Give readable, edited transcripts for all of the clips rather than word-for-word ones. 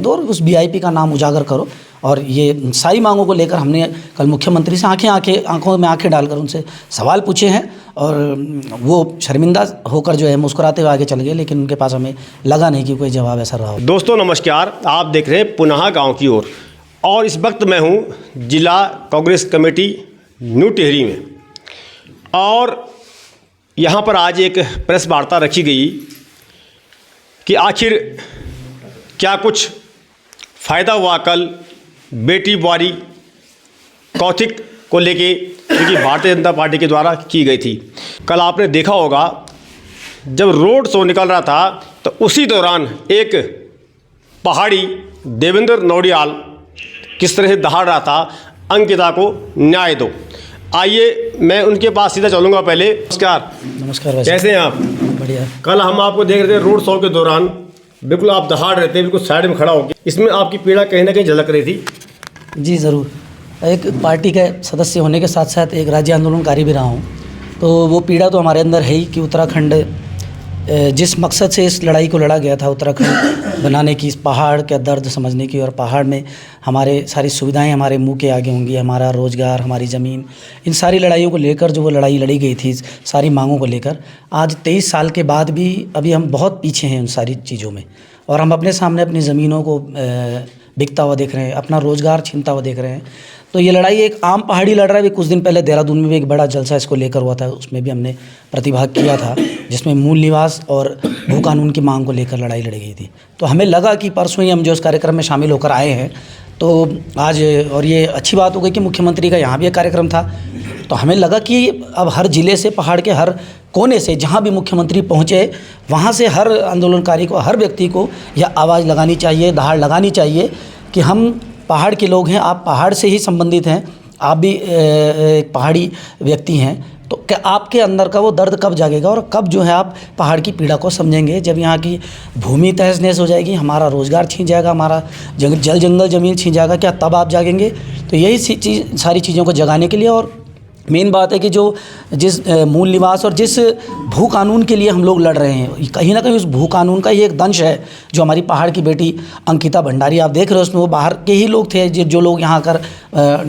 दो और उस वीआईपी का नाम उजागर करो। और ये सारी मांगों को लेकर हमने कल मुख्यमंत्री से आंखों में आंखें डालकर उनसे सवाल पूछे हैं और वो शर्मिंदा होकर जो है मुस्कुराते हुए आगे चल गए, लेकिन उनके पास हमें लगा नहीं कि कोई जवाब ऐसा रहा हो। दोस्तों नमस्कार, आप देख रहे हैं पुनः गांव की ओर और इस वक्त मैं हूं जिला कांग्रेस कमेटी न्यू टिहरी में और यहां पर आज एक प्रेस वार्ता रखी गई कि आखिर क्या कुछ फ़ायदा हुआ कल बेटी बुआरी कौथिक को लेके, क्योंकि भारतीय जनता पार्टी के द्वारा की गई थी। कल आपने देखा होगा जब रोड शो निकल रहा था तो उसी दौरान एक पहाड़ी देवेंद्र नौडियाल किस तरह से दहाड़ रहा था, अंकिता को न्याय दो। आइए मैं उनके पास सीधा चलूँगा। पहले नमस्कार, कैसे हैं आप? बढ़िया। कल हम आपको देख रहे थे रोड शो के दौरान, बिल्कुल आप दहाड़ रहे थे, बिल्कुल साइड में खड़ा होकर। इसमें आपकी पीड़ा कहीं ना कहीं झलक रही थी। जी ज़रूर, एक पार्टी के सदस्य होने के साथ साथ एक राज्य आंदोलनकारी भी रहा हूँ, तो वो पीड़ा तो हमारे अंदर है ही कि उत्तराखंड जिस मकसद से इस लड़ाई को लड़ा गया था, उत्तराखंड बनाने की, इस पहाड़ का दर्द समझने की, और पहाड़ में हमारे सारी सुविधाएं हमारे मुंह के आगे होंगी, हमारा रोज़गार, हमारी ज़मीन, इन सारी लड़ाइयों को लेकर जो वो लड़ाई लड़ी गई थी, सारी मांगों को लेकर, आज 23 साल के बाद भी अभी हम बहुत पीछे हैं उन सारी चीज़ों में। और हम अपने सामने अपनी ज़मीनों को बिकता हुआ देख रहे हैं, अपना रोज़गार छीनता हुआ देख रहे हैं। तो ये लड़ाई एक आम पहाड़ी लड़ रहा है। कुछ दिन पहले देहरादून में भी एक बड़ा जलसा इसको लेकर हुआ था, उसमें भी हमने प्रतिभाग किया था, जिसमें मूल निवास और भू कानून की मांग को लेकर लड़ाई लड़ी गई थी। तो हमें लगा कि परसों ही हम जो इस कार्यक्रम में शामिल होकर आए हैं, तो आज, और ये अच्छी बात हो गई कि मुख्यमंत्री का यहाँ भी एक कार्यक्रम था, तो हमें लगा कि अब हर ज़िले से, पहाड़ के हर कोने से जहाँ भी मुख्यमंत्री पहुँचे, वहाँ से हर आंदोलनकारी को, हर व्यक्ति को यह आवाज़ लगानी चाहिए, दहाड़ लगानी चाहिए कि हम पहाड़ के लोग हैं, आप पहाड़ से ही संबंधित हैं, आप भी एक पहाड़ी व्यक्ति हैं, तो क्या आपके अंदर का वो दर्द कब जागेगा और कब जो है आप पहाड़ की पीड़ा को समझेंगे? जब यहाँ की भूमि तहस नहस हो जाएगी, हमारा रोज़गार छीन जाएगा, हमारा जंगल ज़मीन छीन जाएगा, क्या तब आप जागेंगे? तो यही सारी चीज़ों को जगाने के लिए, और मेन बात है कि जो जिस मूल निवास और जिस भू कानून के लिए हम लोग लड़ रहे हैं, कहीं ना कहीं उस भू कानून का ये एक दंश है जो हमारी पहाड़ की बेटी अंकिता भंडारी, आप देख रहे हो, उसमें वो बाहर के ही लोग थे, जो लोग यहाँ आकर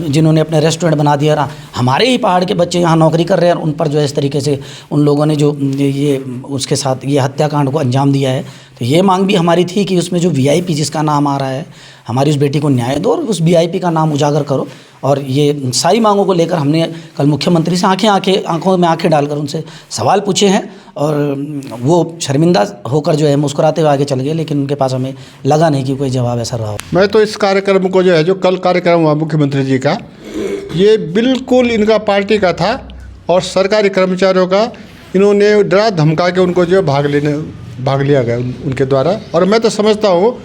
जिन्होंने अपने रेस्टोरेंट बना दिया, हमारे ही पहाड़ के बच्चे यहाँ नौकरी कर रहे हैं, उन पर जो है इस तरीके से उन लोगों ने जो ये उसके साथ ये हत्याकांड को अंजाम दिया है। तो ये मांग भी हमारी थी कि उसमें जो वीआईपी जिसका नाम आ रहा है, हमारी उस बेटी को न्याय दो और उस वीआईपी का नाम उजागर करो। और ये सारी मांगों को लेकर हमने कल मुख्यमंत्री से आंखों में आंखें डालकर उनसे सवाल पूछे हैं और वो शर्मिंदा होकर जो है मुस्कुराते हुए आगे चल गए, लेकिन उनके पास हमें लगा नहीं कि कोई जवाब ऐसा रहा हो। मैं तो इस कार्यक्रम को जो कल कार्यक्रम हुआ मुख्यमंत्री जी का, ये बिल्कुल इनका पार्टी का था और सरकारी कर्मचारियों का इन्होंने डरा धमका के उनको जो भाग लिया गया उनके द्वारा। और मैं तो समझता हूँ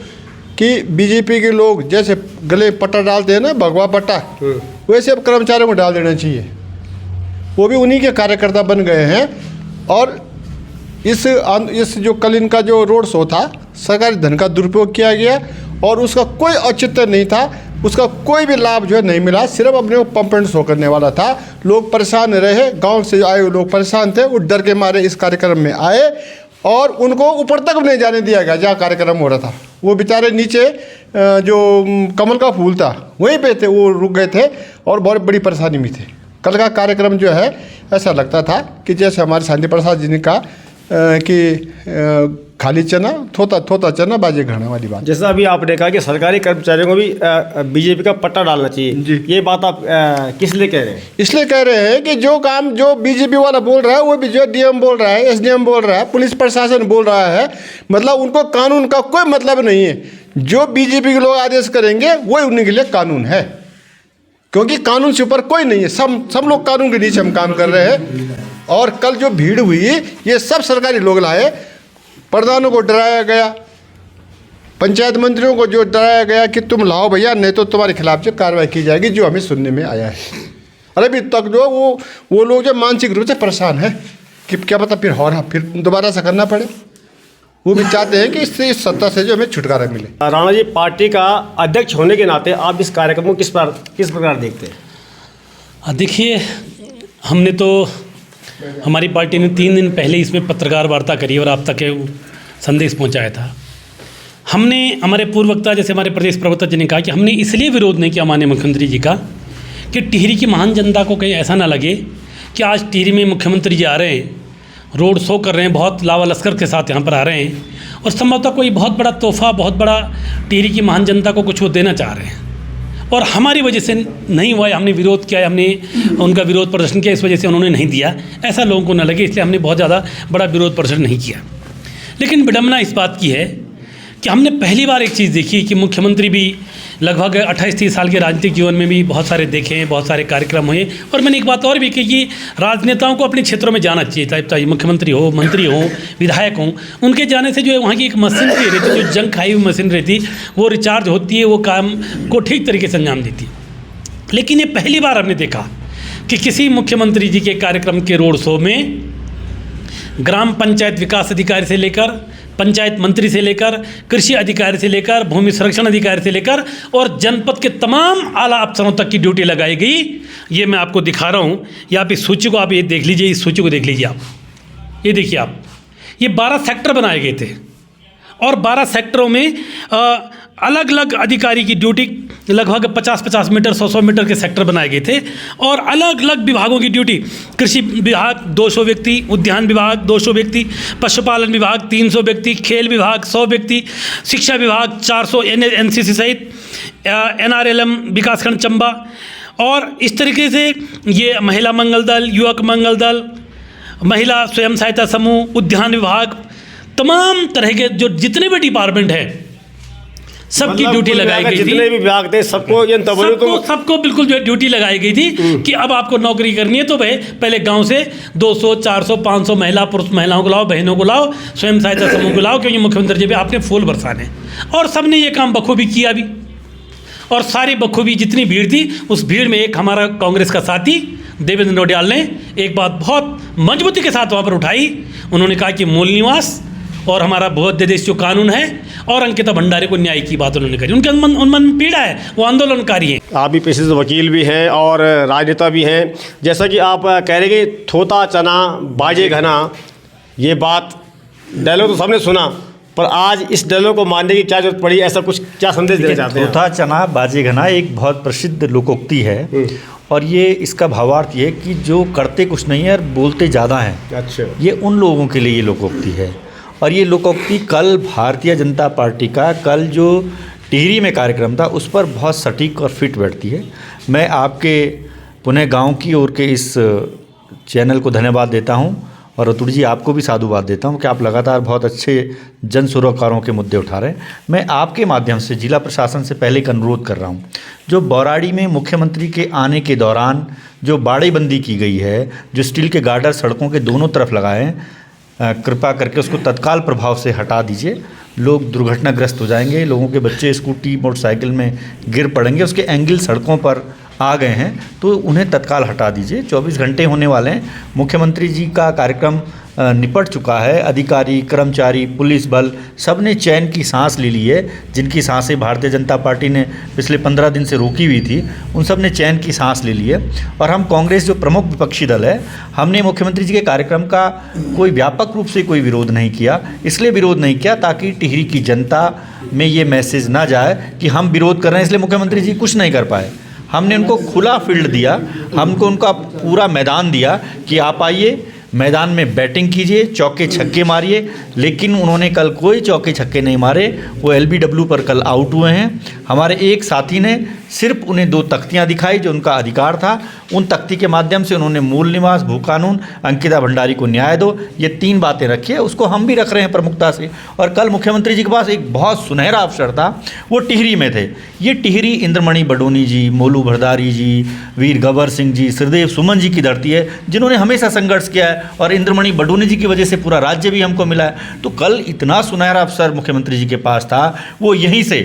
कि बीजेपी के लोग जैसे गले पट्टा डालते हैं ना, भगवा पट्टा, वैसे अब कर्मचारियों को डाल देना चाहिए। वो भी उन्हीं के कार्यकर्ता बन गए हैं। और इस जो कल इनका जो रोड शो था, सरकारी धन का दुरुपयोग किया गया और उसका कोई औचित्य नहीं था, उसका कोई भी लाभ जो है नहीं मिला, सिर्फ अपने को पंप एंड शो करने वाला था। लोग परेशान रहे, गांव से आए हुए लोग परेशान थे, वो डर के मारे इस कार्यक्रम में आए और उनको ऊपर तक नहीं जाने दिया गया जहाँ कार्यक्रम हो रहा था। वो बेचारे नीचे जो कमल का फूल था वहीं पे थे, वो रुक गए थे और बहुत बड़ी परेशानी में थे। कल का कार्यक्रम जो है ऐसा लगता था कि जैसे हमारे शांति प्रसाद जी ने कहा कि खाली चना थोता चना बाजे घाना वाली बात। जैसा अभी आपने कहा कि सरकारी कर्मचारियों को भी बीजेपी का पट्टा डालना चाहिए जी, ये बात आप किस लिए कह रहे हैं? इसलिए कह रहे हैं कि जो काम जो बीजेपी वाला बोल रहा है वो भी जो डीएम बोल रहा है, एसडीएम बोल रहा है, पुलिस प्रशासन बोल रहा है, मतलब उनको कानून का कोई मतलब नहीं है। जो बीजेपी के लोग आदेश करेंगे वही उन्हीं के लिए कानून है, क्योंकि कानून से ऊपर कोई नहीं है। सब लोग कानून के नीचे हम काम कर रहे हैं। और कल जो भीड़ हुई ये सब सरकारी लोग लाए, प्रधानों को डराया गया, पंचायत मंत्रियों को जो डराया गया कि तुम लाओ भैया, नहीं तो तुम्हारे खिलाफ जो कार्रवाई की जाएगी, जो हमें सुनने में आया है। अरे अभी तक जो वो लोग जो मानसिक रूप से परेशान है कि क्या पता फिर दोबारा से करना पड़े। वो भी चाहते हैं कि इस सत्ता से जो हमें छुटकारा मिले। राणा जी, पार्टी का अध्यक्ष होने के नाते आप इस कार्यक्रम को किस प्रकार देखते हैं? देखिए, हमने तो हमारी पार्टी ने 3 दिन पहले इसमें पत्रकार वार्ता करी और आप तक संदेश पहुंचाया था। हमने हमारे पूर्व वक्ता जैसे हमारे प्रदेश प्रवक्ता जी ने कहा कि हमने इसलिए विरोध नहीं किया माननीय मुख्यमंत्री जी का कि टिहरी की महान जनता को कहीं ऐसा ना लगे कि आज टिहरी में मुख्यमंत्री जी आ रहे हैं, रोड शो कर रहे हैं, बहुत लावा लश्कर के साथ यहाँ पर आ रहे हैं और संभवतः कोई बहुत बड़ा तोहफा, बहुत बड़ा टिहरी की महान जनता को कुछ वो देना चाह रहे हैं और हमारी वजह से नहीं हुआ है। हमने विरोध किया है, हमने उनका विरोध प्रदर्शन किया, इस वजह से उन्होंने नहीं दिया, ऐसा लोगों को न लगे, इसलिए हमने बहुत ज़्यादा बड़ा विरोध प्रदर्शन नहीं किया। लेकिन विडम्बना इस बात की है कि हमने पहली बार एक चीज़ देखी कि मुख्यमंत्री भी लगभग 28-30 साल के राजनीतिक जीवन में भी बहुत सारे देखे हैं, बहुत सारे कार्यक्रम हुए और मैंने एक बात और भी की कि राजनेताओं को अपने क्षेत्रों में जाना चाहिए, चाहे मुख्यमंत्री हो, मंत्री हो, विधायक हों, उनके जाने से जो है वहाँ की एक मशीनरी रहती, जो जंग खाई हुई मशीन रहती, वो रिचार्ज होती है, वो काम को ठीक तरीके से अंजाम देती। लेकिन ये पहली बार हमने देखा कि किसी मुख्यमंत्री जी के कार्यक्रम के रोड शो में ग्राम पंचायत विकास अधिकारी से लेकर, पंचायत मंत्री से लेकर, कृषि अधिकारी से लेकर, भूमि संरक्षण अधिकारी से लेकर और जनपद के तमाम आला अफसरों तक की ड्यूटी लगाई गई। ये मैं आपको दिखा रहा हूँ, या आप इस सूची को आप ये देख लीजिए, इस सूची को देख लीजिए आप, ये देखिए आप, ये 12 सेक्टर बनाए गए थे और 12 सेक्टरों में अलग अलग अधिकारी की ड्यूटी लगभग 50-50 मीटर, 100-100 मीटर के सेक्टर बनाए गए थे और अलग अलग विभागों की ड्यूटी, कृषि विभाग 200 व्यक्ति, उद्यान विभाग 200 व्यक्ति, पशुपालन विभाग 300 व्यक्ति, खेल विभाग 100 व्यक्ति, शिक्षा विभाग 400, NCC सहित NRLM विकासखंड चंबा और इस तरीके से ये महिला मंगल दल, युवक मंगल दल, महिला स्वयं सहायता समूह, उद्यान विभाग, तमाम तरह के जो जितने भी डिपार्टमेंट हैं सबकी ड्यूटी लगाई गई थी। जितने भी विभाग थे सबको बिल्कुल जो ड्यूटी लगाई गई थी कि अब आपको नौकरी करनी है तो भाई पहले गांव से 200, 400, 500 महिलाओं को लाओ, बहनों को लाओ, स्वयं सहायता समूह को लाओ, क्योंकि मुख्यमंत्री जी पे आपने फूल बरसाने और सबने ये काम बखूबी किया भी। और सारी बखूबी जितनी भीड़ थी, उस भीड़ में एक हमारा कांग्रेस का साथी देवेंद्र नौडियाल ने एक बात बहुत मजबूती के साथ वहाँ पर उठाई। उन्होंने कहा कि मूल निवास और हमारा बहुत देश जो कानून है और अंकिता भंडारी को न्याय की बात उन्होंने करी। उनके मन में पीड़ा है, वो आंदोलनकारी हैं। आप भी पेशे से वकील भी हैं और राजनेता भी हैं, जैसा कि आप कह रहे हैं कि थोता चना बाजे घना, ये बात डायलॉग तो सबने सुना, पर आज इस डायलॉग को मानने की क्या जरूरत पड़ी, ऐसा कुछ क्या संदेश देना चाहते हैं? थोता चना बाजे घना एक बहुत प्रसिद्ध लोकोक्ति है और ये इसका भावार्थ ये है कि जो करते कुछ नहीं है और बोलते ज़्यादा हैं। अच्छा, ये उन लोगों के लिए ये लोकोक्ति है और ये लोकोक्ति कल भारतीय जनता पार्टी का कल जो टिहरी में कार्यक्रम था उस पर बहुत सटीक और फिट बैठती है। मैं आपके पुणे गांव की ओर के इस चैनल को धन्यवाद देता हूं और रतुड़ जी आपको भी साधुवाद देता हूं कि आप लगातार बहुत अच्छे जन सरोकारों के मुद्दे उठा रहे हैं। मैं आपके माध्यम से जिला प्रशासन से पहले एक अनुरोध कर रहा हूं, जो बौराड़ी में मुख्यमंत्री के आने के दौरान जो बाड़ेबंदी की गई है, जो स्टील के गार्डर सड़कों के दोनों तरफ लगाए हैं, कृपा करके उसको तत्काल प्रभाव से हटा दीजिए। लोग दुर्घटनाग्रस्त हो जाएंगे, लोगों के बच्चे स्कूटी मोटरसाइकिल में गिर पड़ेंगे, उसके एंगल सड़कों पर आ गए हैं तो उन्हें तत्काल हटा दीजिए। 24 घंटे होने वाले हैं, मुख्यमंत्री जी का कार्यक्रम निपट चुका है। अधिकारी, कर्मचारी, पुलिस बल सब ने चैन की सांस ले ली है। जिनकी सांसें भारतीय जनता पार्टी ने पिछले 15 दिन से रोकी हुई थी, उन सब ने चैन की सांस ले ली है। और हम कांग्रेस जो प्रमुख विपक्षी दल है, हमने मुख्यमंत्री जी के कार्यक्रम का कोई व्यापक रूप से कोई विरोध नहीं किया। इसलिए विरोध नहीं किया ताकि टिहरी की जनता में ये मैसेज ना जाए कि हम विरोध कर रहे हैं इसलिए मुख्यमंत्री जी कुछ नहीं कर पाए। हमने उनको खुला फील्ड दिया, हमको उनका पूरा मैदान दिया कि आप आइए, मैदान में बैटिंग कीजिए, चौके छक्के मारिए। लेकिन उन्होंने कल कोई चौके छक्के नहीं मारे, वो LBW पर कल आउट हुए हैं। हमारे एक साथी ने सिर्फ उन्हें 2 तख्तियां दिखाई जो उनका अधिकार था। उन तख्ती के माध्यम से उन्होंने मूल निवास, भू कानून, अंकिता भंडारी को न्याय दो, ये 3 बातें रखी है। उसको हम भी रख रहे हैं प्रमुखता से। और कल मुख्यमंत्री जी के पास एक बहुत सुनहरा अवसर था, वो टिहरी में थे। ये टिहरी इंद्रमणि बडोनी जी, मोलू भरदारी जी, वीर गबर सिंह जी, श्रीदेव सुमन जी की धरती है, जिन्होंने हमेशा संघर्ष किया है और इंद्रमणि बडोनी जी की वजह से पूरा राज्य भी हमको मिला है। तो कल इतना सुनहरा अवसर मुख्यमंत्री जी के पास था, वो यहीं से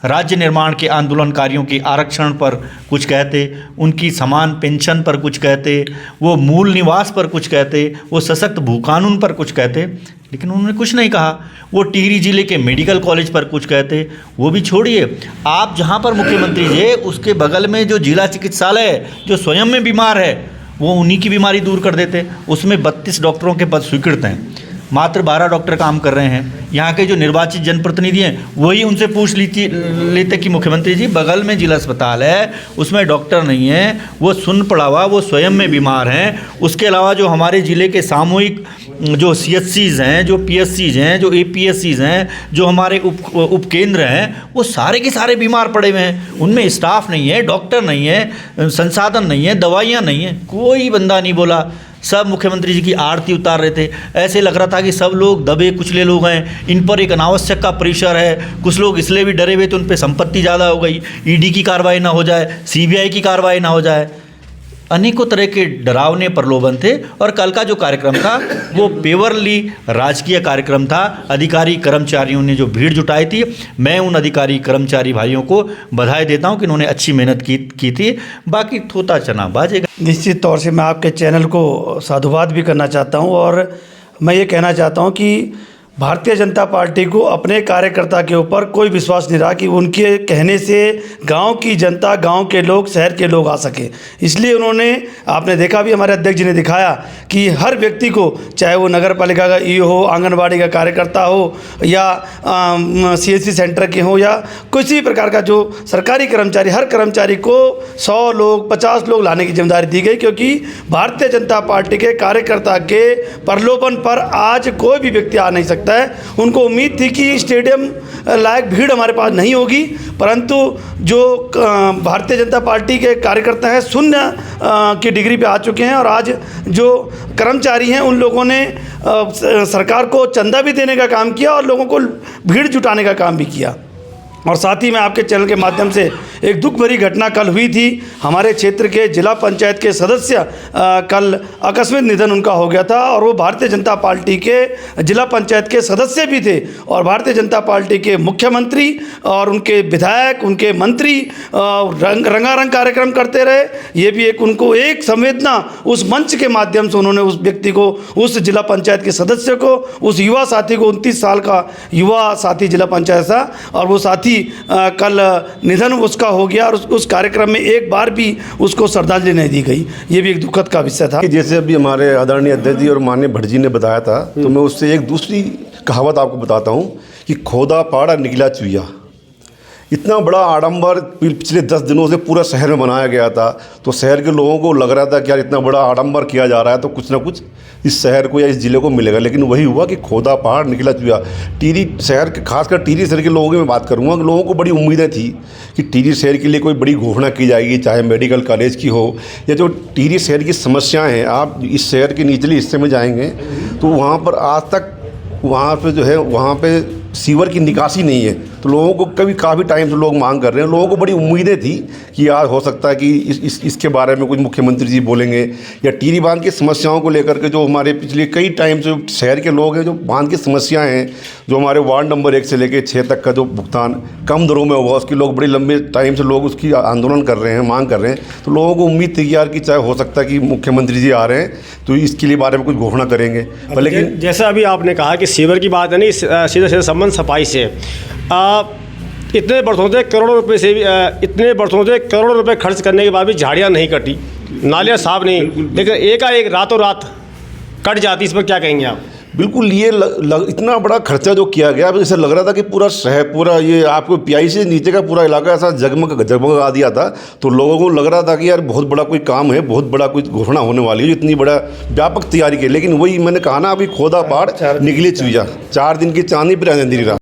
राज्य निर्माण के आंदोलनकारियों के आरक्षण पर कुछ कहते, उनकी समान पेंशन पर कुछ कहते, वो मूल निवास पर कुछ कहते, वो सशक्त भू कानून पर कुछ कहते, लेकिन उन्होंने कुछ नहीं कहा। वो टिहरी जिले के मेडिकल कॉलेज पर कुछ कहते, वो भी छोड़िए। आप जहाँ पर मुख्यमंत्री जी उसके बगल में जो जिला चिकित्सालय है, जो स्वयं में बीमार है, वो उन्हीं की बीमारी दूर कर देते। उसमें 32 डॉक्टरों के पद स्वीकृत हैं। मात्र 12 डॉक्टर काम कर रहे हैं। यहाँ के जो निर्वाचित जनप्रतिनिधि हैं वही उनसे पूछ लेते कि मुख्यमंत्री जी बगल में जिला अस्पताल है, उसमें डॉक्टर नहीं है, वो सुन पड़ा हुआ, वो स्वयं में बीमार हैं। उसके अलावा जो हमारे ज़िले के सामूहिक जो CHCs हैं, जो PSCs हैं, जो APSCs हैं, जो हमारे उपकेंद्र हैं, वो सारे के सारे बीमार पड़े हुए हैं। उनमें स्टाफ नहीं है, डॉक्टर नहीं है, संसाधन नहीं है, दवाइयाँ नहीं हैं। कोई बंदा नहीं बोला, सब मुख्यमंत्री जी की आरती उतार रहे थे। ऐसे लग रहा था कि सब लोग दबे कुचले लोग हैं, इन पर एक अनावश्यक का प्रेशर है। कुछ लोग इसलिए भी डरे हुए थे, उन पर संपत्ति ज़्यादा हो गई, ED की कार्रवाई ना हो जाए, CBI की कार्रवाई ना हो जाए। अनेकों तरह के डरावने प्रलोभन थे। और कल का जो कार्यक्रम था वो पेवरली राजकीय कार्यक्रम था। अधिकारी कर्मचारियों ने जो भीड़ जुटाई थी, मैं उन अधिकारी कर्मचारी भाइयों को बधाई देता हूं कि उन्होंने अच्छी मेहनत की थी। बाकी थोता चना बाजेगा। निश्चित तौर से मैं आपके चैनल को साधुवाद भी करना चाहता हूं और मैं ये कहना चाहता हूं कि भारतीय जनता पार्टी को अपने कार्यकर्ता के ऊपर कोई विश्वास नहीं रहा कि उनके कहने से गांव की जनता, गांव के लोग, शहर के लोग आ सके। इसलिए उन्होंने, आपने देखा भी, हमारे अध्यक्ष जी ने दिखाया कि हर व्यक्ति को, चाहे वो नगर पालिका का EO हो, आंगनबाड़ी का कार्यकर्ता हो या CHC सेंटर के हो या किसी प्रकार का जो सरकारी कर्मचारी, हर कर्मचारी को 100 लोग, 50 लोग लाने की जिम्मेदारी दी गई। क्योंकि भारतीय जनता पार्टी के कार्यकर्ता के प्रलोभन पर आज कोई भी व्यक्ति आ नहीं सकता है। उनको उम्मीद थी कि स्टेडियम लायक भीड़ हमारे पास नहीं होगी, परंतु जो भारतीय जनता पार्टी के कार्यकर्ता हैं शून्य की डिग्री पे आ चुके हैं। और आज जो कर्मचारी हैं उन लोगों ने सरकार को चंदा भी देने का काम किया और लोगों को भीड़ जुटाने का काम भी किया। और साथ ही मैं आपके चैनल के माध्यम से एक दुख भरी घटना कल हुई थी। हमारे क्षेत्र के जिला पंचायत के सदस्य कल आकस्मिक निधन उनका हो गया था और वो भारतीय जनता पार्टी के जिला पंचायत के सदस्य भी थे और भारतीय जनता पार्टी के मुख्यमंत्री और उनके विधायक, उनके मंत्री रंगारंग कार्यक्रम करते रहे। ये भी एक उनको एक संवेदना उस मंच के माध्यम से उन्होंने उस व्यक्ति को, उस जिला पंचायत के सदस्य को, उस युवा साथी को, 29 साल का युवा साथी जिला पंचायत था और वो साथी कल निधन उसका हो गया और उस कार्यक्रम में एक बार भी उसको श्रद्धांजलि नहीं दी गई। ये भी एक दुखद का विषय था। कि जैसे अभी हमारे आदरणीय अध्यक्ष जी और माननीय भट्ट जी ने बताया था, तो मैं उससे एक दूसरी कहावत आपको बताता हूँ कि खोदा पाड़ा निकला चुईया। इतना बड़ा आडंबर पिछले 10 दिनों से पूरा शहर में बनाया गया था, तो शहर के लोगों को लग रहा था कि यार इतना बड़ा आडंबर किया जा रहा है तो कुछ ना कुछ इस शहर को या इस ज़िले को मिलेगा। लेकिन वही हुआ कि खोदा पहाड़ निकला चुया। टिहरी शहर के, खासकर टिहरी शहर के लोगों की मैं बात करूँगा, लोगों को बड़ी उम्मीदें थी कि टिहरी शहर के लिए कोई बड़ी घोषणा की जाएगी, चाहे मेडिकल कॉलेज की हो या जो टिहरी शहर की समस्याएँ हैं। आप इस शहर के निचले हिस्से में जाएंगे तो वहाँ पर आज तक वहाँ पे जो है, वहाँ पे सीवर की निकासी नहीं है। तो लोगों को काफ़ी टाइम से लोग मांग कर रहे हैं। लोगों को बड़ी उम्मीदें थी कि यार हो सकता है कि इसके बारे में कुछ मुख्यमंत्री जी बोलेंगे या टिहरी बांध की समस्याओं को लेकर के जो हमारे पिछले कई टाइम से शहर के लोग हैं, जो बांध की समस्याएं हैं, जो हमारे वार्ड नंबर 1 से लेकर 6 तक का जो भुगतान कम दरों में हुआ, उसकी लोग बड़े लंबे टाइम से लोग उसकी आंदोलन कर रहे हैं, मांग कर रहे हैं। तो लोगों को उम्मीद थी कि यार कि चाहे हो सकता है कि मुख्यमंत्री जी आ रहे हैं तो इसके लिए बारे में कुछ घोषणा करेंगे। लेकिन जैसा अभी आपने कहा कि सीवर की बात है नहीं, सीधे सीधे संबंध सफाई से। इतने बरसों से करोड़ों रुपए से इतने बरसों से करोड़ों रुपए खर्च करने के बाद भी झाड़ियाँ नहीं कटी, नालियाँ साफ नहीं, लेकिन एकाएक रातों रात कट जाती। इस पर क्या कहेंगे आप? बिल्कुल, ये इतना बड़ा खर्चा जो किया गया, जैसे लग रहा था कि पूरा शहर, पूरा ये आपको PI से नीचे का पूरा इलाका ऐसा जगमगा दिया था। तो लोगों को लग रहा था कि यार बहुत बड़ा कोई काम है, बहुत बड़ा कोई घोषणा होने वाली है, इतनी बड़ा व्यापक तैयारी की। लेकिन वही मैंने कहा ना, अभी खोदा पहाड़ निकली चुईया। 4 दिन की चांदी पर अंधेरी रात।